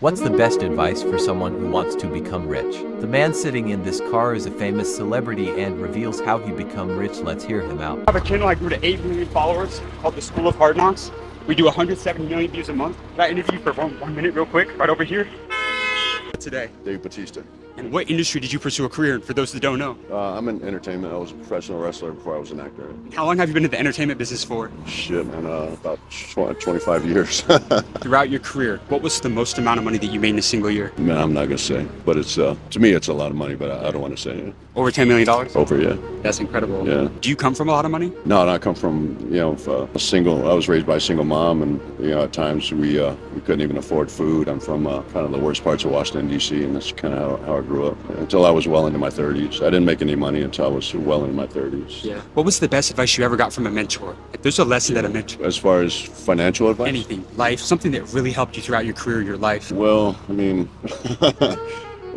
What's the best advice for someone who wants to become rich? The man sitting in this car is a famous celebrity and reveals how he become rich. Let's hear him out. I have a channel I grew to 8 million followers called The School of Hard Knocks. We do 170 million views a month. That interview for one minute real quick, right over here. Today. Dave Bautista. And what industry did you pursue a career in, for those that don't know? I'm in entertainment. I was a professional wrestler before I was an actor. How long have you been in the entertainment business for? Shit, man, about 25 years. Throughout your career, what was the most amount of money that you made in a single year? Man, I'm not going to say, but it's to me, it's a lot of money, but I don't want to say it. Over $10 million? Over, yeah. That's incredible. Yeah. Do you come from a lot of money? No, I come from, I was raised by a single mom, and, at times we couldn't even afford food. I'm from kind of the worst parts of Washington, D.C., and that's kind of how I grew up until I was well into my 30s. I didn't make any money until I was well into my 30s. Yeah. What was the best advice you ever got from a mentor? There's a lesson that a mentor... As far as financial advice? Anything. Life. Something that really helped you throughout your career, your life. Well, I mean...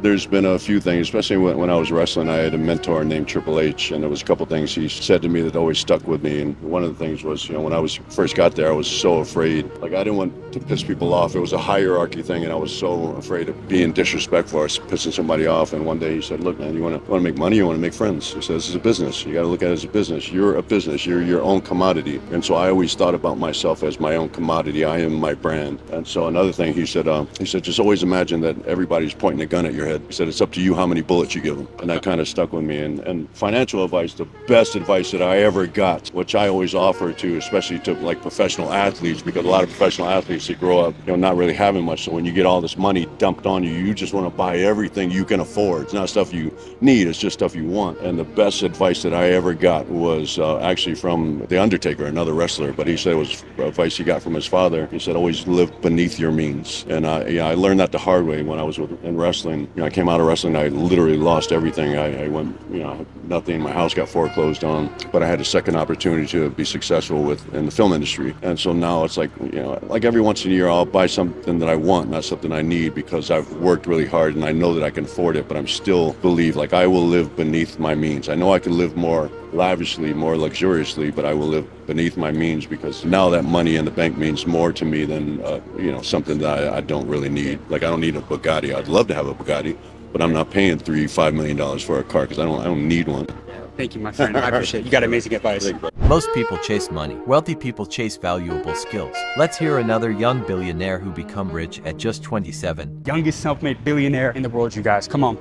There's been a few things, especially when I was wrestling. I had a mentor named Triple H, and there was a couple things he said to me that always stuck with me. And one of the things was, when I first got there, I was so afraid. Like, I didn't want to piss people off. It was a hierarchy thing, and I was so afraid of being disrespectful or pissing somebody off. And one day he said, "Look, man, you want to make money, you want to make friends." He said, "This is a business. You got to look at it as a business. You're a business. You're your own commodity." And so I always thought about myself as my own commodity. I am my brand. And so another thing he said, just always imagine that everybody's pointing a gun at your head. He said, "It's up to you how many bullets you give them." And that kind of stuck with me. And financial advice, the best advice that I ever got, which I always offer to, especially to like professional athletes, because a lot of professional athletes, they grow up, not really having much. So when you get all this money dumped on you, you just want to buy everything you can afford. It's not stuff you need, it's just stuff you want. And the best advice that I ever got was actually from The Undertaker, another wrestler, but he said it was advice he got from his father. He said, "Always live beneath your means." And I learned that the hard way when I was in wrestling. I came out of wrestling, I literally lost everything. I went, I had nothing. My house got foreclosed on, but I had a second opportunity to be successful in the film industry. And so now it's like, like every once in a year, I'll buy something that I want, not something I need, because I've worked really hard and I know that I can afford it, but I'm still believe like I will live beneath my means. I know I can live more lavishly, more luxuriously, but I will live beneath my means, because now that money in the bank means more to me than, something that I don't really need. Like, I don't need a Bugatti. I'd love to have a Bugatti, but I'm not paying $5 million for a car because I don't need one. Thank you, my friend. I appreciate it. You got amazing advice. Most people chase money. Wealthy people chase valuable skills. Let's hear another young billionaire who become rich at just 27. Youngest self-made billionaire in the world, you guys. Come on.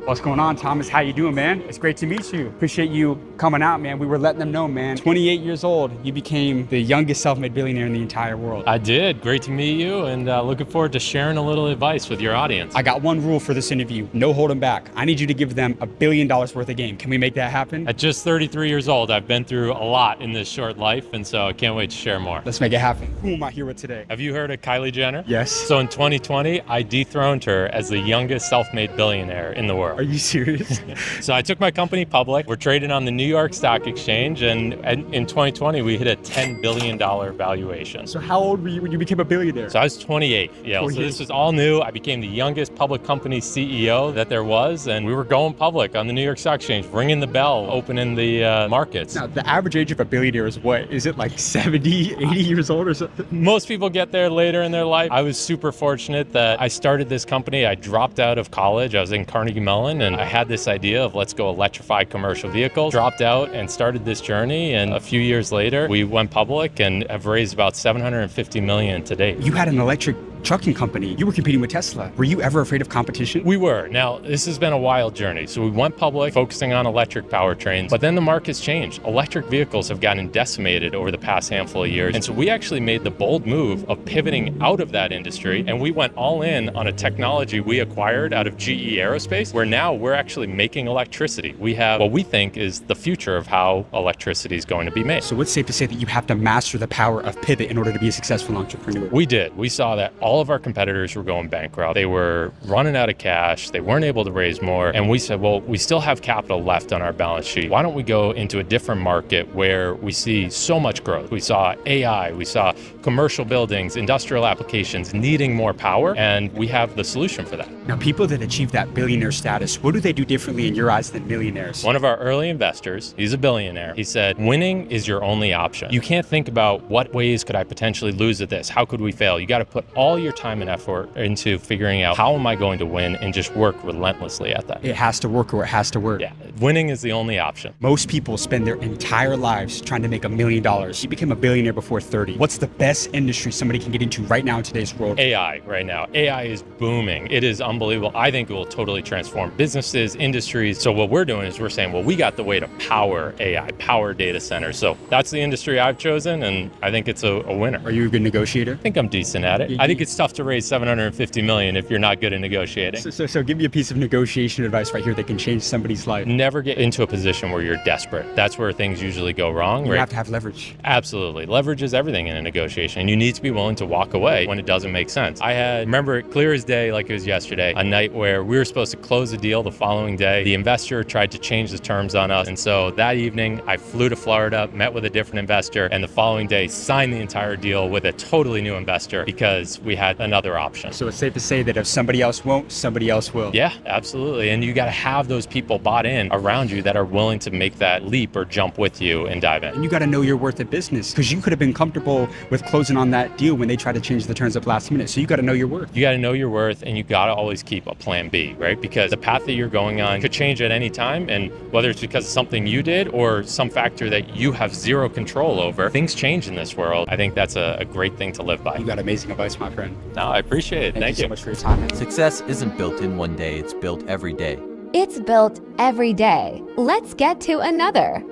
What's going on, Thomas? How you doing, man? It's great to meet you. Appreciate you coming out, man. We were letting them know, man. 28 years old, you became the youngest self-made billionaire in the entire world. I did. Great to meet you, and looking forward to sharing a little advice with your audience. I got one rule for this interview. No holding back. I need you to give them $1 billion worth of game. Can we make that happen? At just 33 years old, I've been through a lot in this short life, and so I can't wait to share more. Let's make it happen. Who am I here with today? Have you heard of Kylie Jenner? Yes. So in 2020, I dethroned her as the youngest self-made billionaire in the world. Are you serious? So I took my company public. We're traded on the New York Stock Exchange, and in 2020, we hit a $10 billion valuation. So how old were you when you became a billionaire? So I was 28. Yeah, 28. So this was all new. I became the youngest public company CEO that there was, and we were going public on the New York Stock Exchange, ringing the bell, opening the markets. Now, the average age of a billionaire is what? Is it like 70, 80 years old or something? Most people get there later in their life. I was super fortunate that I started this company. I dropped out of college. I was in Carnegie Mellon, and I had this idea of let's go electrify commercial vehicles. Dropped out and started this journey, and a few years later we went public and have raised about $750 million to date. You had an electric trucking company. You were competing with Tesla. Were you ever afraid of competition? We were. Now, this has been a wild journey. So we went public focusing on electric powertrains, but then the market's changed. Electric vehicles have gotten decimated over the past handful of years. And so we actually made the bold move of pivoting out of that industry, and we went all in on a technology we acquired out of GE Aerospace, where now we're actually making electricity. We have what we think is the future of how electricity is going to be made. So it's safe to say that you have to master the power of pivot in order to be a successful entrepreneur. We did. We saw that all of our competitors were going bankrupt. They were running out of cash. They weren't able to raise more. And we said, well, we still have capital left on our balance sheet. Why don't we go into a different market where we see so much growth? We saw AI, we saw commercial buildings, industrial applications needing more power, and we have the solution for that. Now, people that achieve that billionaire status, what do they do differently in your eyes than millionaires? One of our early investors, he's a billionaire. He said, winning is your only option. You can't think about what ways could I potentially lose at this? How could we fail? You got to put all all your time and effort into figuring out how am I going to win and just work relentlessly at that. It has to work or it has to work. Yeah, winning is the only option. Most people spend their entire lives trying to make $1 million. You became a billionaire before 30. What's the best industry somebody can get into right now in today's world? AI right now. AI is booming. It is unbelievable. I think it will totally transform businesses, industries. So what we're doing is we're saying, well, we got the way to power AI, power data centers. So that's the industry I've chosen, and I think it's a winner. Are you a good negotiator? I think I'm decent at it. I think it's tough to raise $750 million if you're not good at negotiating. So give me a piece of negotiation advice right here that can change somebody's life. Never get into a position where you're desperate. That's where things usually go wrong. You right? have to have leverage. Absolutely. Leverage is everything in a negotiation. You need to be willing to walk away when it doesn't make sense. Remember it clear as day, like it was yesterday, a night where we were supposed to close the deal the following day. The investor tried to change the terms on us. And so that evening, I flew to Florida, met with a different investor, and the following day signed the entire deal with a totally new investor because we had another option. So it's safe to say that if somebody else won't, somebody else will. Yeah, absolutely. And you got to have those people bought in around you that are willing to make that leap or jump with you and dive in. And you got to know your worth of business, because you could have been comfortable with closing on that deal when they tried to change the terms up last minute. So you got to know your worth. You got to know your worth, and you got to always keep a plan B, right? Because the path that you're going on could change at any time. And whether it's because of something you did or some factor that you have zero control over, things change in this world. I think that's a great thing to live by. You got amazing advice, my friend. No, I appreciate it. Thank you so much for your time, man. Success isn't built in one day, it's built every day. It's built every day. Let's get to another.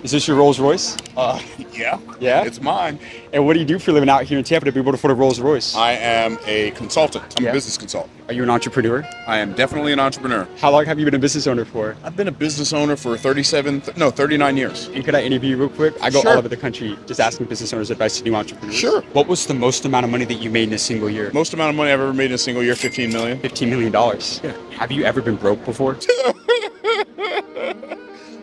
Is this your Rolls Royce? Yeah. Yeah? It's mine. And what do you do for a living out here in Tampa to be able to afford a Rolls Royce? I am a consultant. I'm Yeah. a business consultant. Are you an entrepreneur? I am definitely an entrepreneur. How long have you been a business owner for? I've been a business owner for 39 years. And could I interview you real quick? I go Sure. all over the country just asking business owners advice to new entrepreneurs. Sure. What was the most amount of money that you made in a single year? Most amount of money I've ever made in a single year, $15 million. $15 million. Yeah. Have you ever been broke before?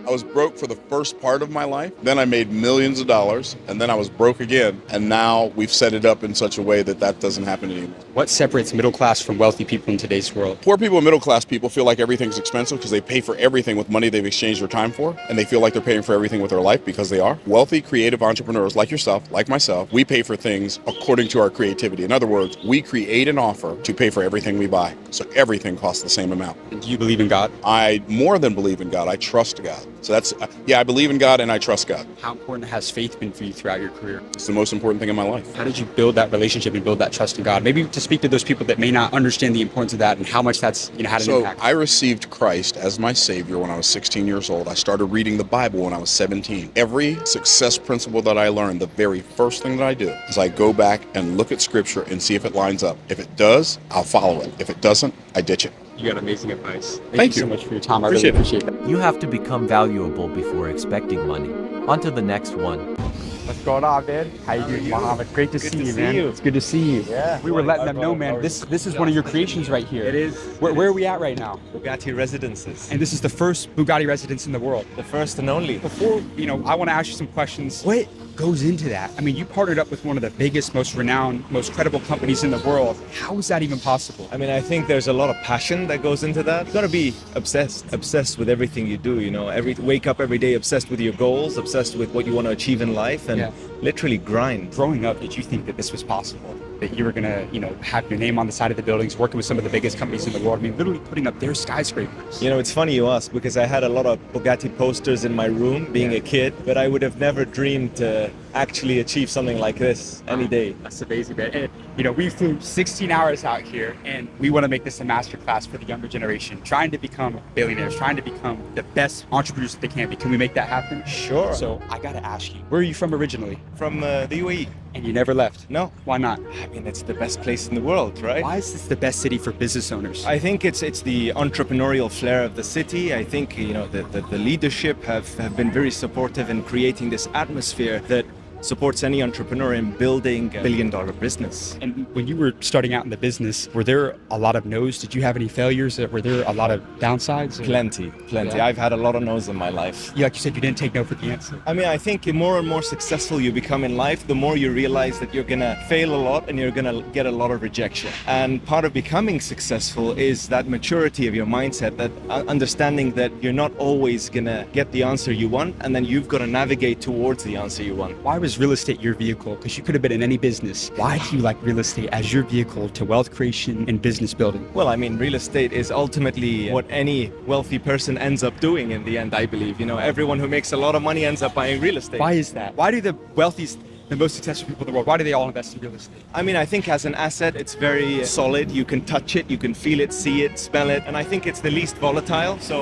I was broke for the first part of my life. Then I made millions of dollars, and then I was broke again. And now we've set it up in such a way that that doesn't happen anymore. What separates middle class from wealthy people in today's world? Poor people and middle class people feel like everything's expensive because they pay for everything with money they've exchanged their time for, and they feel like they're paying for everything with their life because they are. Wealthy, creative entrepreneurs like yourself, like myself, we pay for things according to our creativity. In other words, we create an offer to pay for everything we buy. So everything costs the same amount. And do you believe in God? I more than believe in God. I trust God. So that's, I believe in God and I trust God. How important has faith been for you throughout your career? It's the most important thing in my life. How did you build that relationship and build that trust in God? Maybe to speak to those people that may not understand the importance of that and how much that's, had an So impact. I received Christ as my Savior when I was 16 years old. I started reading the Bible when I was 17. Every success principle that I learned, the very first thing that I do is I go back and look at Scripture and see if it lines up. If it does, I'll follow it. If it doesn't, I ditch it. You got amazing advice. Thank you you. so much for your time. I Appreciate really appreciate that. You have to become valuable before expecting money. On to the next one. What's going on, man? How you doing, Mohammed? Great to see you, man. It's good to see you. Yeah. We were letting them know, man. This is one of your creations right here. It is. Where are we at right now? Bugatti Residences. And this is the first Bugatti residence in the world. The first and only. Before, I want to ask you some questions. What goes into that? I mean, you partnered up with one of the biggest, most renowned, most credible companies in the world. How is that even possible? I mean, I think there's a lot of passion that goes into that. You gotta be obsessed with everything you do, wake up every day obsessed with your goals, obsessed with what you want to achieve in life, and literally grind. Growing up, did you think that this was possible? That you were gonna, have your name on the side of the buildings, working with some of the biggest companies in the world? I mean, literally putting up their skyscrapers. It's funny you ask, because I had a lot of Bugatti posters in my room being a kid, but I would have never dreamed to actually achieve something like this any day. That's amazing, man. And, we flew 16 hours out here, and we want to make this a masterclass for the younger generation, trying to become billionaires, trying to become the best entrepreneurs that they can be. Can we make that happen? Sure. So I got to ask you, where are you from originally? From the UAE. And you never left? No. Why not? I mean, it's the best place in the world, right? Why is this the best city for business owners? I think it's the entrepreneurial flair of the city. I think the leadership have been very supportive in creating this atmosphere that supports any entrepreneur in building a billion-dollar business. And when you were starting out in the business, were there a lot of no's? Did you have any failures? Were there a lot of downsides? Plenty. Yeah. I've had a lot of no's in my life. Like you said, you didn't take no for the answer. I mean, I think the more and more successful you become in life, the more you realize that you're gonna fail a lot and you're gonna get a lot of rejection. And part of becoming successful is that maturity of your mindset, that understanding that you're not always gonna get the answer you want, and then you've got to navigate towards the answer you want. Why was is real estate your vehicle? Because you could have been in any business. Why do you like real estate as your vehicle to wealth creation and business building? Well, I mean, real estate is ultimately what any wealthy person ends up doing in the end, I believe. You know, everyone who makes a lot of money ends up buying real estate. Why is that? Why do the wealthiest, the most successful people in the world, why do they all invest in real estate? I mean, I think as an asset, it's very solid. You can touch it, you can feel it, see it, smell it. And I think it's the least volatile. So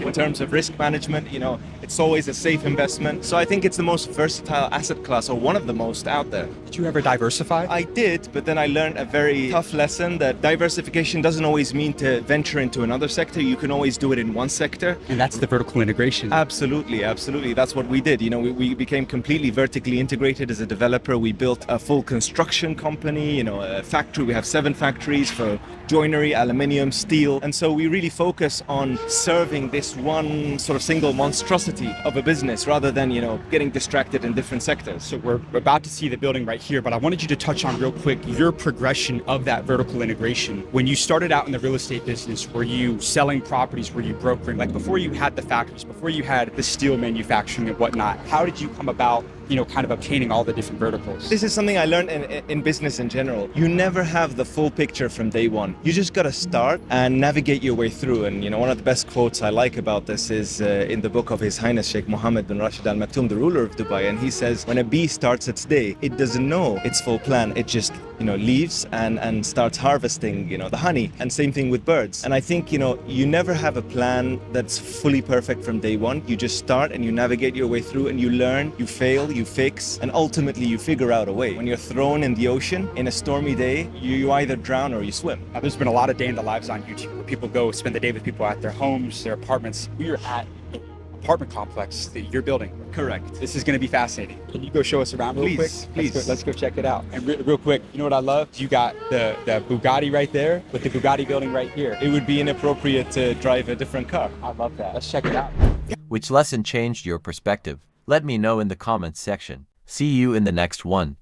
in terms of risk management, you know, it's always a safe investment. So I think it's the most versatile asset class, or one of the most out there. Did you ever diversify? I did, but then I learned a very tough lesson that diversification doesn't always mean to venture into another sector. You can always do it in one sector. And that's the vertical integration. Absolutely, absolutely. That's what we did. You know, we became completely vertically integrated as a developer. We built a full construction company, you know, a factory. We have 7 factories for joinery, aluminium, steel. And so we really focus on serving this one sort of single monstrosity of a business rather than, you know, getting distracted in different sectors. So we're about to see the building right here, but I wanted you to touch on real quick your progression of that vertical integration. When you started out in the real estate business, were you selling properties? Were you brokering? Like before you had the factories, before you had the steel manufacturing and whatnot, how did you come about, you know, kind of obtaining all the different verticals? This is something I learned in business in general. You never have the full picture from day one. You just got to start and navigate your way through. And, you know, one of the best quotes I like about this is in the book of His Highness Sheikh Mohammed bin Rashid Al Maktoum, the ruler of Dubai. And he says, when a bee starts its day, it doesn't know its full plan. It just, you know, leaves and starts harvesting, you know, the honey. And same thing with birds. And I think, you know, you never have a plan that's fully perfect from day one. You just start and you navigate your way through and you learn, you fail, you fix, and ultimately you figure out a way. When you're thrown in the ocean in a stormy day, you either drown or you swim. Now, there's been a lot of day in the lives on YouTube where people go spend the day with people at their homes, their apartments. We are at an apartment complex that you're building. Correct. This is going to be fascinating. Can you go show us around real quick? Please. Let's go check it out. And real quick, you know what I love? You got the Bugatti right there with the Bugatti building right here. It would be inappropriate to drive a different car. I love that. Let's check it out. Which lesson changed your perspective? Let me know in the comments section. See you in the next one.